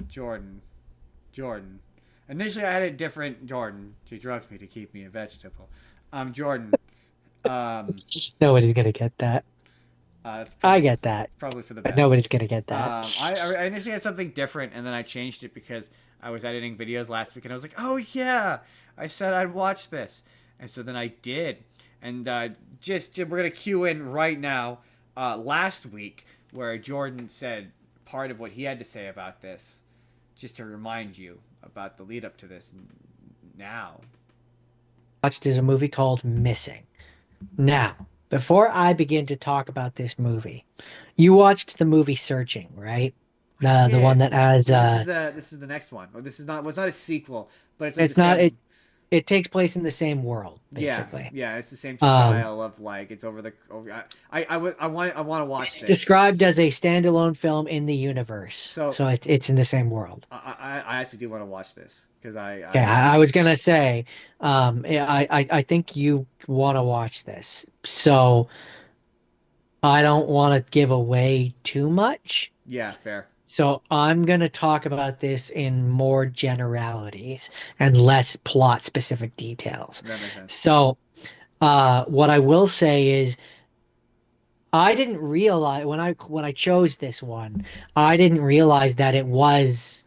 Jordan. Jordan. Initially, I had a different Jordan. She drugs me to keep me a vegetable. Jordan. Um, Nobody's gonna get that. it's I probably get that, probably for the but best. nobody's gonna get that. I initially had something different, and then I changed it because I was editing videos last week, and I was like, oh yeah, I said I'd watch this, and so then I did, and just we're gonna cue in right now. Last week, where Jordan said part of what he had to say about this, just to remind you about the lead up to this. Now, Watched is a movie called Missing. Now, before I begin to talk about this movie, you watched the movie Searching, right? I The one did, that has but this is the next one. Or this is not. Well, it's not a sequel, but it's like the it's not same. it takes place in the same world, Yeah, basically. yeah, it's the same Um, style of like it's over the. Over, I want to watch it's this. described as a standalone film in the universe, So so it's in the same world. I actually do want to watch this because Okay, I was gonna say, yeah, I think you want to watch this, so I don't want to give away too much. yeah, fair. So I'm gonna talk about this in more generalities and less plot specific details. That makes sense. So, what I will say is I didn't realize when I chose this one, I didn't realize that it was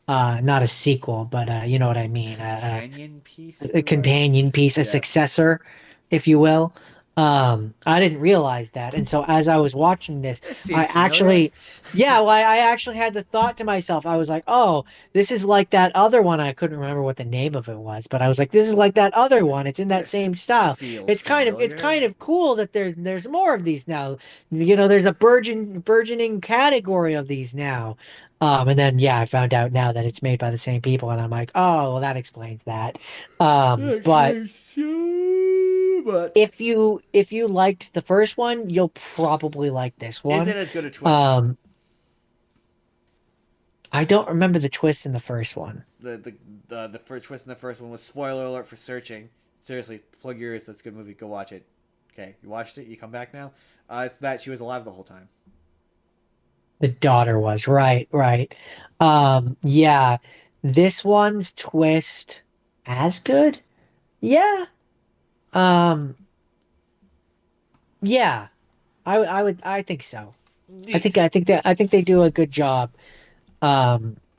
not a sequel, but you know what I mean, Companion piece, if a you will. companion piece, a Yeah, successor, if you will. I didn't realize that, and so as I was watching this, this I seems familiar. actually, yeah, well, I actually had the thought to myself. I was like, "Oh, this is like that other one." I couldn't remember what the name of it was, but I was like, "This is like that other one. It's in that This same style." feels It's familiar. kind of cool that there's more of these now. You know, there's a burgeoning category of these now. And then yeah, I found out now that it's made by the same people, and I'm like, "Oh, well, that explains that." But Actually, so much. if you liked the first one, you'll probably like this Is one. it as good a twist? Um, I don't remember the twist in the first one. The first twist in the first one was spoiler alert for Searching. Seriously, plug your ears. That's a good movie. Go watch it. Okay, you watched it. You come back now. It's that she was alive the whole time. The daughter was right, right. Yeah, this one's twist as good. Yeah. Um, yeah. I think so. Neat. I think they do a good job.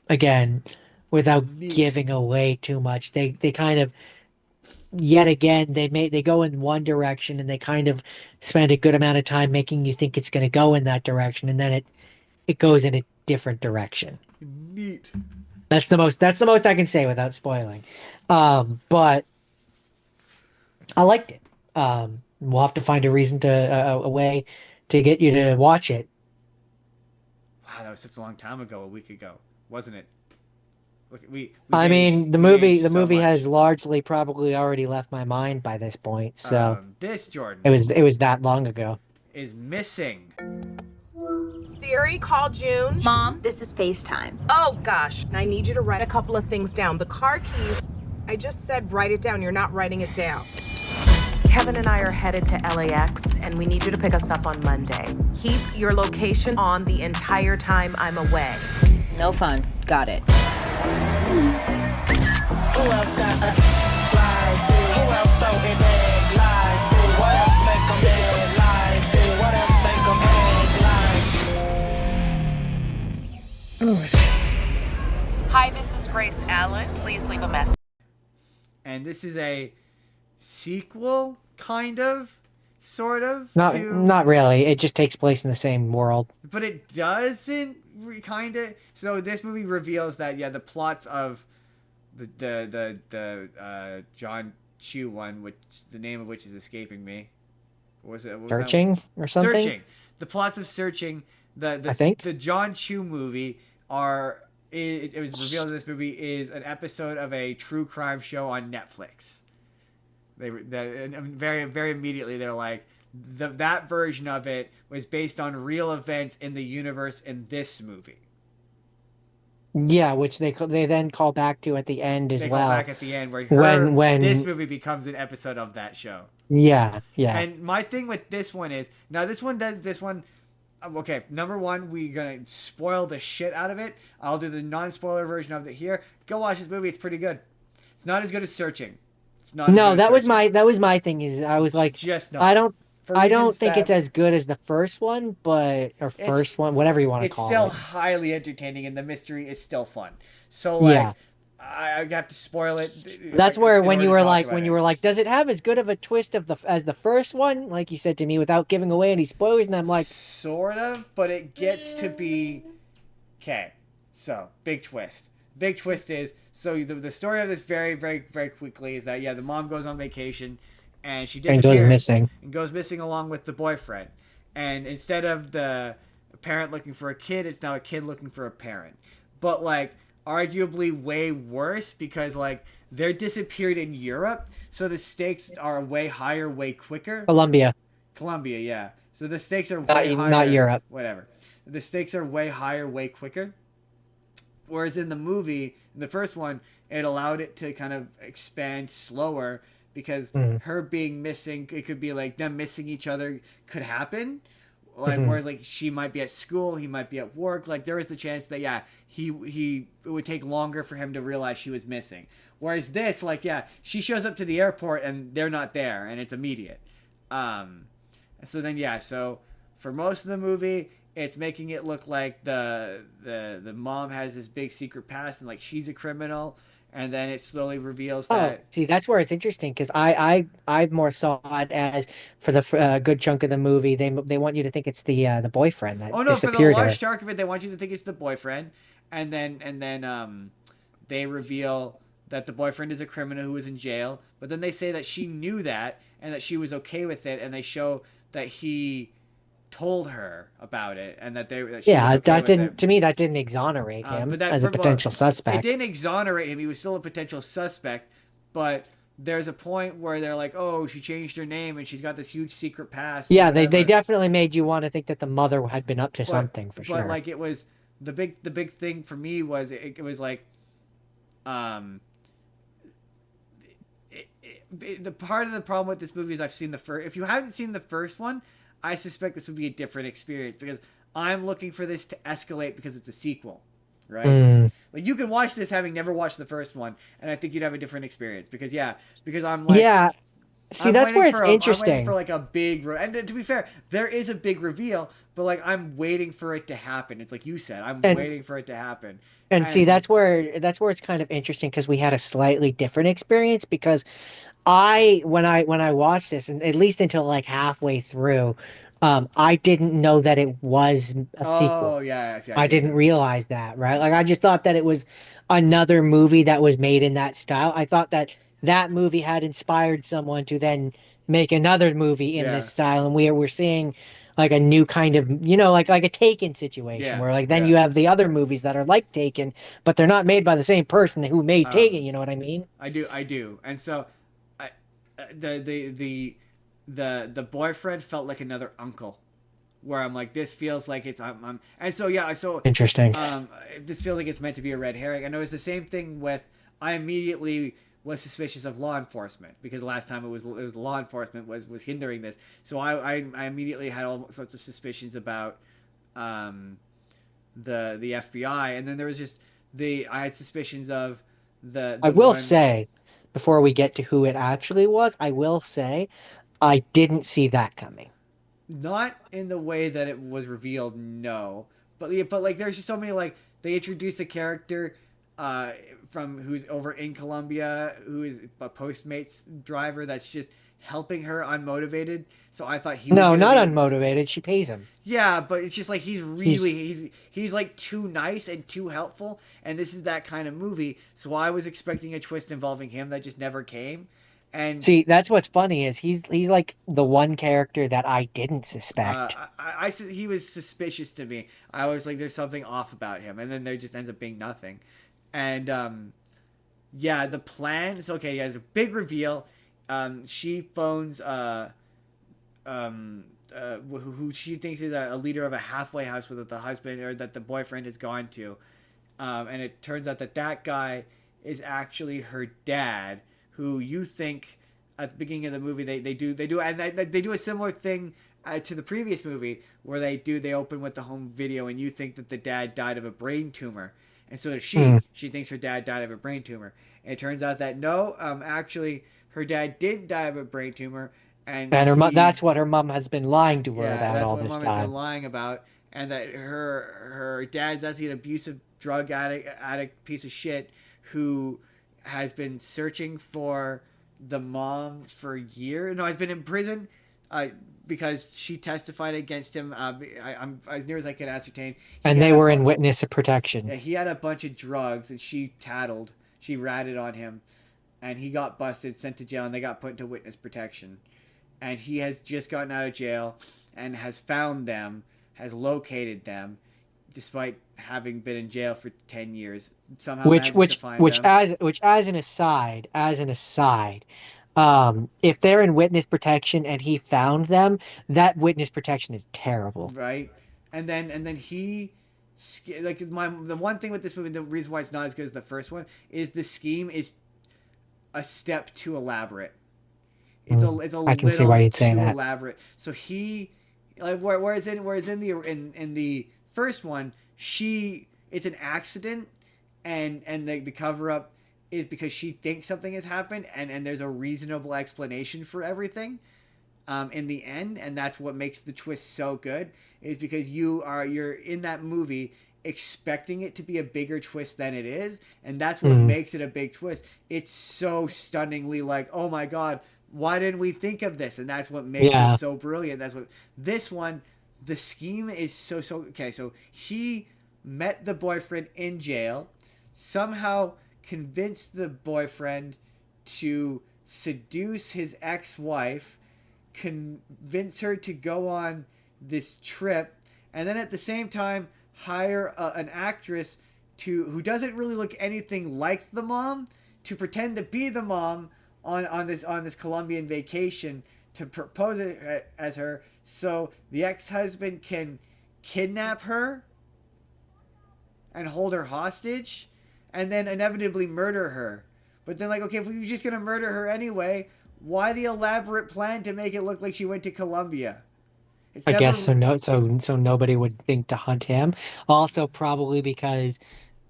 Again, without Neat. giving away too much, they kind of yet again they go in one direction and they kind of spend a good amount of time making you think it's going to go in that direction, and then it goes in a different direction. Neat. That's the most I can say without spoiling. But I liked it. We'll have to find a reason to a way to get you to watch it. Wow, that was such a long time ago. A week ago, wasn't it? Look, we've I aged. mean, We've aged the so movie has much. largely probably already left my mind by this point, so This Jordan it was that long ago. is missing. Siri, call June. Mom, this is FaceTime. Oh gosh, I need you to write a couple of things down. The car keys. I just said write it down. You're not writing it down. Kevin and I are headed to LAX, and we need you to pick us up on Monday. Keep your location on the entire time I'm away. No fun. Got it. Who else got a like you? Who else throw it back like you? What else make 'em dead like you? What else make 'em act like you? Hi, this is Grace Allen. Please leave a message. And this is a sequel, kind of, sort of, to. Not really. It just takes place in the same world. But it doesn't, kind of. So this movie reveals that, yeah, the plots of the John Chu one, which the name of which is escaping me. What was it? What was that? Searching or something? Searching. The plots of Searching, I think. the John Chu movie are. It was revealed in this movie is an episode of a true crime show on Netflix. And very immediately they're like that version of it was based on real events in the universe in this movie. Yeah, which they then call back to at the end as They call well. back at the end where this When movie becomes an episode of that show. yeah, yeah. And my thing with this one is now this one Okay, number one, we're gonna spoil the shit out of it. I'll do the non-spoiler version of it here. Go watch this movie; it's pretty good. It's not as good as Searching. It's not as good No, as Searching. that was my thing. Is I was It's like, just I not. don't For I don't reasons think it's that as good as the first one, but or it's first one, whatever you want to it's call still it. highly entertaining, and the mystery is still fun. So like, Yeah. I have to spoil it That's where in order to talk about when you it. were like, does it have as good of a twist of the as the first one? Like you said to me, without giving away any spoilers, and I'm like, Sort of, but it gets to be okay. So big twist. Big twist is so the story of this very very very quickly is that the mom goes on vacation, and she and goes disappears missing. and goes missing along with the boyfriend. And instead of the parent looking for a kid, it's now a kid looking for a parent. But like arguably way worse because like they're disappeared in Europe, so the stakes are way higher, way quicker. Columbia, Colombia, yeah. So the stakes are not way higher. not Europe. Whatever. The stakes are way higher, way quicker. Whereas in the movie, in the first one, it allowed it to kind of expand slower because her being missing, it could be like them missing each other could happen. Like whereas like she might be at school, he might be at work. Like there is the chance that he it would take longer for him to realize she was missing. Whereas this, like she shows up to the airport and they're not there, and it's immediate. So then so for most of the movie, it's making it look like the mom has this big secret past and like she's a criminal, and then it slowly reveals that. Oh, see, that's where it's interesting because I more saw it as for the good chunk of the movie they want you to think it's the boyfriend that Oh no, for the disappeared large her. chunk of it, they want you to think it's the boyfriend, and then they reveal that the boyfriend is a criminal who was in jail. But then they say that she knew that and that she was okay with it, and they show that he told her about it and that she was Yeah, okay that with didn't it. to me that didn't exonerate But him that as a potential it suspect. didn't exonerate him. He was still a potential suspect, but there's a point where they're like, "Oh, she changed her name and she's got this huge secret past." Yeah, they Whatever. definitely made you want to think that the mother had been up to But something for but sure. like it was the big thing for me was it was like, the part of the problem with this movie is I've seen the first. If you haven't seen the first one, I suspect this would be a different experience because I'm looking for this to escalate because it's a sequel, right? Like you can watch this having never watched the first one, and I think you'd have a different experience because I'm like, Yeah, see, I'm that's waiting where it's for I'm waiting interesting. for like a big and to be fair, there is a big reveal, but like I'm waiting for it to happen. It's like you said, I'm And waiting for it to happen. and see, that's where it's kind of interesting because we had a slightly different experience because when I watched this, and at least until like halfway through, I didn't know that it was a Oh sequel. yeah, see, I I did didn't know. realize that, right? Like I just thought that it was another movie that was made in that style. I thought that that movie had inspired someone to then make another movie in this Yeah, style, and we're seeing like a new kind of, like a Taken situation yeah, where like then yeah. you have the other movies that are like Taken, but they're not made by the same person who made Taken. Um, You know what I mean? I do, and so, I, the boyfriend felt like another uncle, where I'm like, this feels like it's and so Interesting. this feels like it's meant to be a red herring, and it was the same thing with I immediately was suspicious of law enforcement because last time it was law enforcement was hindering this, so I immediately had all sorts of suspicions about the FBI, and then there was just I had suspicions of I the will one. say, before we get to who it actually was, I will say I didn't see that coming. Not in the way that it was revealed, no. But like there's just so many like they introduce a character from who's over in Colombia who is a Postmates driver that's just helping her unmotivated. So I thought he was No, gonna not be unmotivated. She pays him. yeah, but it's just like he's He's really he's like too nice and too helpful, and this is that kind of movie. So I was expecting a twist involving him that just never came. And See, that's what's funny is he's like the one character that I didn't suspect. he was suspicious to me. I was like, there's something off about him, and then there just ends up being nothing. And the plan is okay. Yeah, there's a big reveal. She phones who she thinks is a leader of a halfway house with the husband or that the boyfriend has gone to, and it turns out that guy is actually her dad, who you think at the beginning of the movie, they do and they do a similar thing to the previous movie where they open with the home video and you think that the dad died of a brain tumor, and so does she. She thinks her dad died of a brain tumor, and it turns out that no, actually her dad didn't die of a brain tumor, and And that's what her mom has been lying to her yeah, about that's all what this mom has been time. lying about, and that her dad's actually an abusive drug addict piece of shit who has been searching for the mom for years. No, has been in prison because she testified against him. I'm as near as I can ascertain. He And had they were in witness protection. yeah, he had a bunch of drugs and she ratted on him, and he got busted, sent to jail, and they got put into witness protection. And he has just gotten out of jail and has found them, has located them, despite having been in jail for 10 years. Somehow Which manages to which find which them. as an aside, if they're in witness protection and he found them, that witness protection is terrible. Right? And then he like the one thing with this movie, the reason why it's not as good as the first one, is the scheme is a step too elaborate. It's a I can see little why bit you'd say too that. elaborate. So he like whereas in the first one, it's an accident, and the cover up is because she thinks something has happened, and there's a reasonable explanation for everything in the end, and that's what makes the twist so good, is because you're in that movie expecting it to be a bigger twist than it is, and that's what makes it a big twist. It's so stunningly like, oh my god, why didn't we think of this? And that's what makes it Yeah. so brilliant. That's what this one, the scheme is so okay. So he met the boyfriend in jail, somehow convinced the boyfriend to seduce his ex-wife, convince her to go on this trip, and then at the same time hire an actress who doesn't really look anything like the mom to pretend to be the mom on this Colombian vacation, to propose it as her, so the ex-husband can kidnap her and hold her hostage, and then inevitably murder her. But then, like, okay, if we were just gonna murder her anyway, why the elaborate plan to make it look like she went to Colombia? It's I guess so. never. No, so nobody would think to hunt him. Also, probably because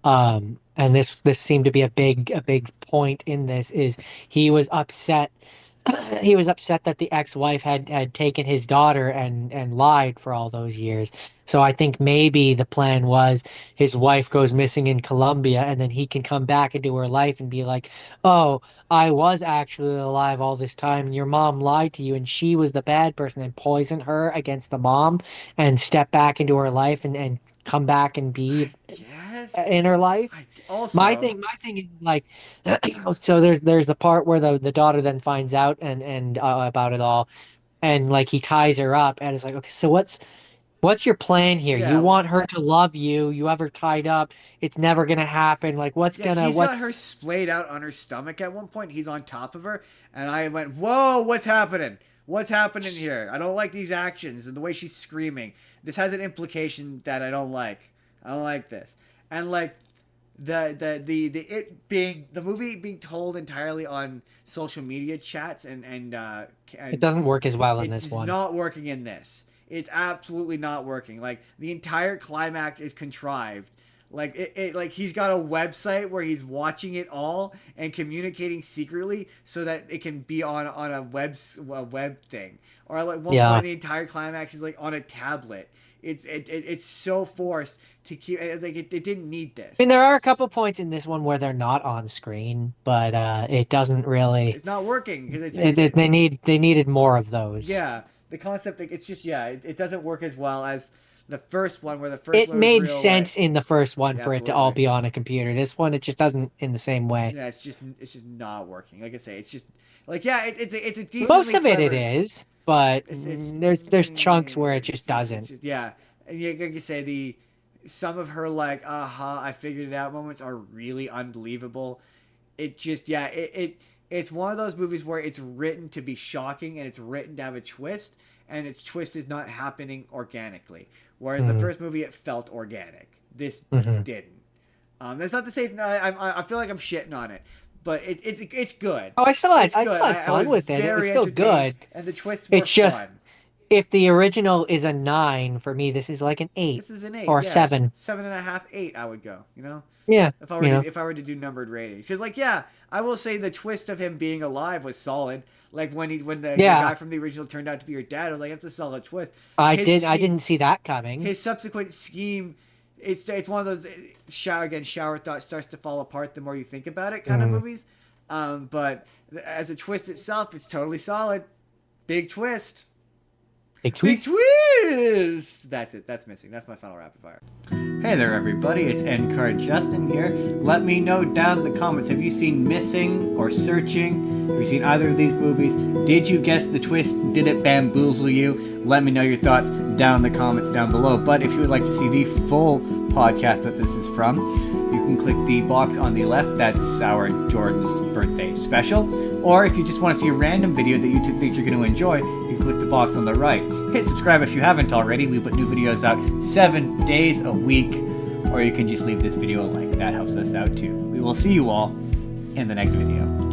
and this seemed to be a big point in this, is he was upset. He was upset that the ex-wife had taken his daughter and lied for all those years. So I think maybe the plan was his wife goes missing in Colombia, and then he can come back into her life and be like, "Oh, I was actually alive all this time, and your mom lied to you, and she was the bad person," and poison her against the mom, and step back into her life and come back and be I guess. in her life. I My also. thing, my thing is like, so there's a part where the daughter then finds out and about it all, and like he ties her up, and it's like, okay, so what's your plan here? You Yeah. want her to love you? You have her tied up. It's never gonna happen. Like, Yeah, he's got her what's splayed out on her stomach at one point. He's on top of her, and I went, "Whoa, what's happening? What's happening here? I don't like these actions and the way she's screaming. This has an implication that I don't like. I don't like this." And like the movie being told entirely on social media chats it and doesn't work as well in this it's one. not working in this. It's absolutely not working. Like the entire climax is contrived. Like like he's got a website where he's watching it all and communicating secretly so that it can be on a web thing. Or like one Yeah. point the entire climax is like on a tablet. It's so forced to keep like it didn't need this. I mean, there are a couple points in this one where they're not on screen, but it doesn't really. It's not working because They needed more of those. yeah, the concept like, it's just yeah, it doesn't work as well as the first one, where the first It one was made real like sense in the first one yeah, for it to all absolutely. be on a computer. This one, it just doesn't in the same way. Yeah, it's just not working. Like I say, it's just like yeah, it's a Most decently of it clever. is, but It's there's chunks where it just it's doesn't. just yeah, and yeah, like you say, some of her like I figured it out moments are really unbelievable. It just yeah, it's one of those movies where it's written to be shocking and it's written to have a twist, and its twist is not happening organically. Whereas the first movie, it felt organic. This Mm-hmm. didn't. That's not to say no, I feel like I'm shitting on it, but it's good. Oh, I still had It's good. fun was with it. It was very still entertained, good. and the twists were It's just fun. if the original is a 9 for me, this is like an 8 This is an 8 or a yeah. 7. 7.5, 8. I would go. Yeah, if I were to do numbered ratings, because like I will say the twist of him being alive was solid. Like when the guy from the original turned out to be your dad, I was like, that's a solid twist. I didn't see that coming. His subsequent scheme, it's one of those shower thought starts to fall apart the more you think about it kind of movies. But as a twist itself, it's totally solid. Big twist. Big twist. Big twist. That's it. That's missing. That's my final rapid fire. Hey there, everybody. It's N-Card Justin here. Let me know down in the comments. Have you seen Missing or Searching? Have you seen either of these movies? Did you guess the twist? Did it bamboozle you? Let me know your thoughts down in the comments down below. But if you would like to see the full podcast that this is from, you can click the box on the left. That's our Jordan's birthday special. Or if you just want to see a random video that YouTube thinks you're going to enjoy, you can click the box on the right. Hit subscribe if you haven't already. We put new videos out 7 days a week. Or you can just leave this video a like. That helps us out too. We will see you all in the next video.